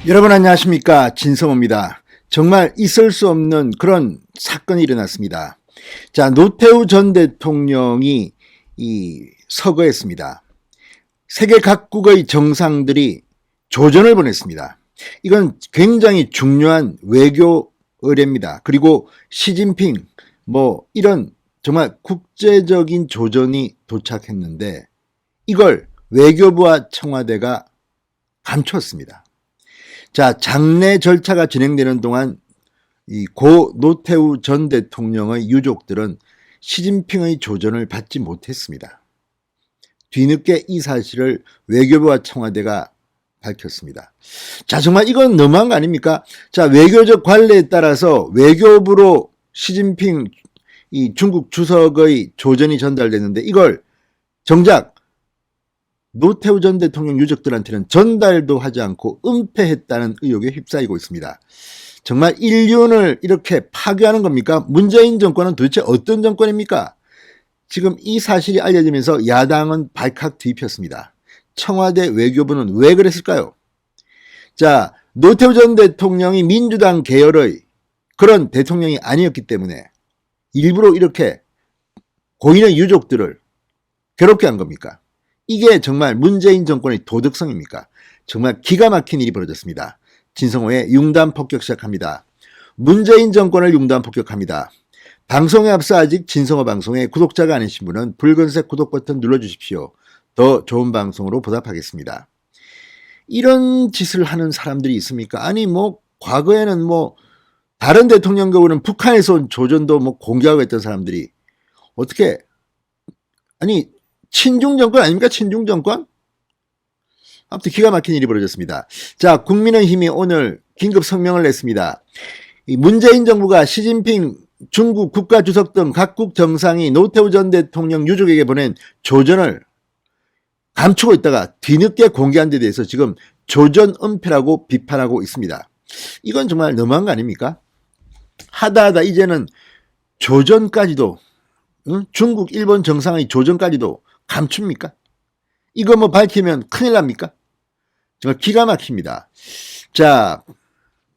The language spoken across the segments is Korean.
여러분 안녕하십니까, 진성호입니다. 정말 있을 수 없는 그런 사건이 일어났습니다. 자, 노태우 전 대통령이 서거했습니다. 세계 각국의 정상들이 조전을 보냈습니다. 이건 굉장히 중요한 외교 의례입니다. 그리고 시진핑 이런 정말 국제적인 조전이 도착했는데 이걸 외교부와 청와대가 감췄습니다. 자, 장례 절차가 진행되는 동안 이 고 노태우 전 대통령의 유족들은 시진핑의 조전을 받지 못했습니다. 뒤늦게 이 사실을 외교부와 청와대가 밝혔습니다. 자, 정말 이건 너무한 거 아닙니까? 자, 외교적 관례에 따라서 외교부로 시진핑 이 중국 주석의 조전이 전달됐는데 이걸 정작 노태우 전 대통령 유족들한테는 전달도 하지 않고 은폐했다는 의혹에 휩싸이고 있습니다. 정말 인륜을 이렇게 파괴하는 겁니까? 문재인 정권은 도대체 어떤 정권입니까? 지금 이 사실이 알려지면서 야당은 발칵 뒤집혔습니다. 청와대 외교부는 왜 그랬을까요? 자, 노태우 전 대통령이 민주당 계열의 그런 대통령이 아니었기 때문에 일부러 이렇게 고인의 유족들을 괴롭게 한 겁니까? 이게 정말 문재인 정권의 도덕성입니까? 정말 기가 막힌 일이 벌어졌습니다. 진성호의 융단 폭격 시작합니다. 문재인 정권을 융단 폭격합니다. 방송에 앞서 아직 진성호 방송에 구독자가 아니신 분은 붉은색 구독 버튼 눌러주십시오. 더 좋은 방송으로 보답하겠습니다. 이런 짓을 하는 사람들이 있습니까? 아니 과거에는 다른 대통령 경우는 북한에서 온 조전도 공개하고 했던 사람들이 어떻게 친중 정권 아닙니까? 친중 정권? 아무튼 기가 막힌 일이 벌어졌습니다. 자, 국민의힘이 오늘 긴급 성명을 냈습니다. 이 문재인 정부가 시진핑 중국 국가주석 등 각국 정상이 노태우 전 대통령 유족에게 보낸 조전을 감추고 있다가 뒤늦게 공개한 데 대해서 지금 조전 은폐라고 비판하고 있습니다. 이건 정말 너무한 거 아닙니까? 하다 이제는 조전까지도 중국, 일본 정상의 조전까지도 감춥니까? 이거 밝히면 큰일 납니까? 정말 기가 막힙니다. 자,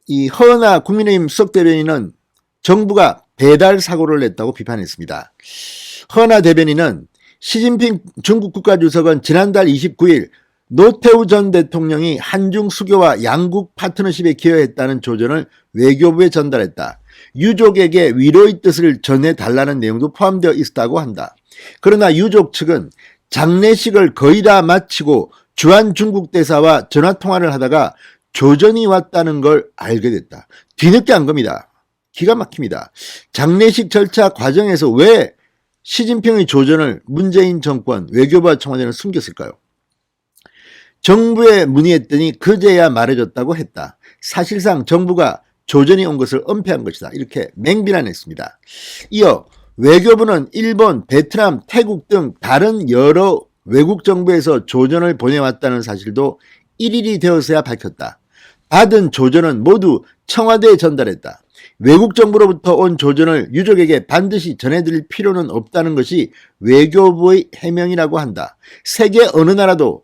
이 허은하 국민의힘 수석대변인은 정부가 배달 사고를 냈다고 비판했습니다. 허은하 대변인은 시진핑 중국 국가주석은 지난달 29일 노태우 전 대통령이 한중 수교와 양국 파트너십에 기여했다는 조전을 외교부에 전달했다. 유족에게 위로의 뜻을 전해달라는 내용도 포함되어 있었다고 한다. 그러나 유족 측은 장례식을 거의 다 마치고 주한 중국 대사와 전화통화를 하다가 조전이 왔다는 걸 알게 됐다. 뒤늦게 한 겁니다. 기가 막힙니다. 장례식 절차 과정에서 왜 시진핑의 조전을 문재인 정권, 외교부와 청와대는 숨겼을까요? 정부에 문의했더니 그제야 말해줬다고 했다. 사실상 정부가 조전이 온 것을 은폐한 것이다. 이렇게 맹비난했습니다. 이어 외교부는 일본, 베트남, 태국 등 다른 여러 외국 정부에서 조전을 보내왔다는 사실도 일일이 되어서야 밝혔다. 받은 조전은 모두 청와대에 전달했다. 외국 정부로부터 온 조전을 유족에게 반드시 전해드릴 필요는 없다는 것이 외교부의 해명이라고 한다. 세계 어느 나라도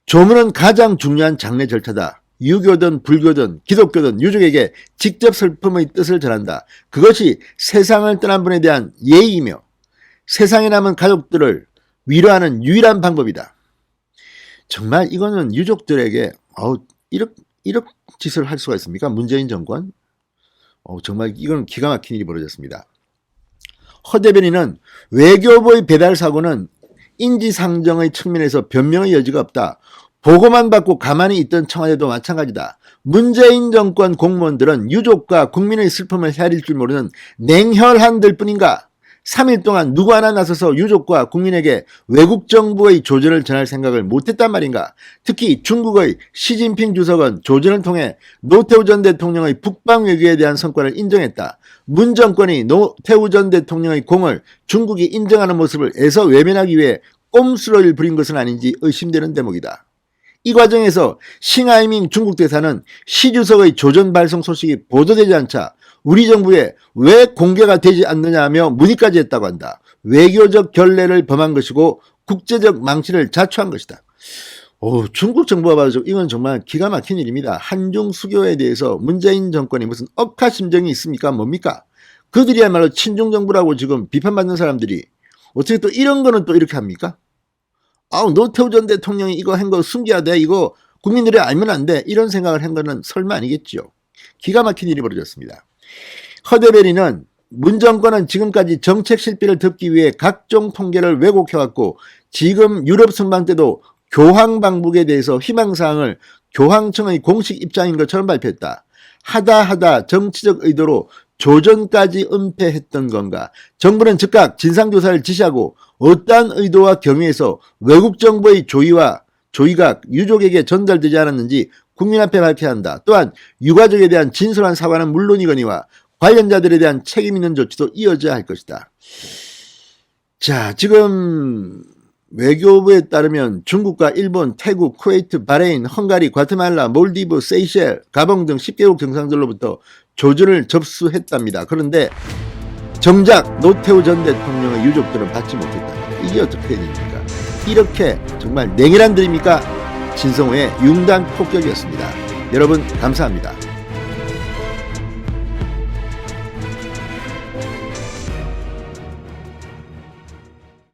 조문은 가장 중요한 장례 절차다. 유교든 불교든 기독교든 유족에게 직접 슬픔의 뜻을 전한다. 그것이 세상을 떠난 분에 대한 예의이며 세상에 남은 가족들을 위로하는 유일한 방법이다. 정말 이거는 유족들에게 이런 짓을 할 수가 있습니까? 문재인 정권? 정말 이건 기가 막힌 일이 벌어졌습니다. 허 대변인은 외교부의 배달 사고는 인지상정의 측면에서 변명의 여지가 없다. 보고만 받고 가만히 있던 청와대도 마찬가지다. 문재인 정권 공무원들은 유족과 국민의 슬픔을 헤아릴 줄 모르는 냉혈한들 뿐인가? 3일 동안 누구 하나 나서서 유족과 국민에게 외국 정부의 조전을 전할 생각을 못했단 말인가? 특히 중국의 시진핑 주석은 조전을 통해 노태우 전 대통령의 북방 외교에 대한 성과를 인정했다. 문 정권이 노태우 전 대통령의 공을 중국이 인정하는 모습을 애서 외면하기 위해 꼼수를 부린 것은 아닌지 의심되는 대목이다. 이 과정에서 싱하이밍 중국 대사는 시 주석의 조전 발송 소식이 보도되지 않자 우리 정부에 왜 공개가 되지 않느냐며 문의까지 했다고 한다. 외교적 결례를 범한 것이고 국제적 망신을 자초한 것이다. 중국 정부가 봐도 이건 정말 기가 막힌 일입니다. 한중 수교에 대해서 문재인 정권이 무슨 억하심정이 있습니까? 뭡니까? 그들이야말로 친중 정부라고 지금 비판받는 사람들이 어떻게 또 이런 거는 또 이렇게 합니까? 노태우 전 대통령이 이거 한 거 숨겨야 돼. 이거 국민들이 알면 안 돼. 이런 생각을 한 거는 설마 아니겠죠. 기가 막힌 일이 벌어졌습니다. 허대베리는 문 정권은 지금까지 정책 실패를 덮기 위해 각종 통계를 왜곡해왔고 지금 유럽 순방 때도 교황 방북에 대해서 희망사항을 교황청의 공식 입장인 것처럼 발표했다. 하다 정치적 의도로 조전까지 은폐했던 건가? 정부는 즉각 진상조사를 지시하고 어떠한 의도와 경위에서 외국 정부의 조의가 유족에게 전달되지 않았는지 국민 앞에 밝혀야 한다. 또한 유가족에 대한 진솔한 사과는 물론이거니와 관련자들에 대한 책임 있는 조치도 이어져야 할 것이다. 자, 지금 외교부에 따르면 중국과 일본, 태국, 쿠웨이트, 바레인, 헝가리, 과테말라, 몰디브, 세이셸, 가봉 등 10개국 정상들로부터 조전을 접수했답니다. 그런데 정작 노태우 전 대통령의 유족들은 받지 못했다. 이게 어떻게 됩니까? 이렇게 정말 냉혈한 들입니까? 진성호의 융단 폭격이었습니다. 여러분 감사합니다.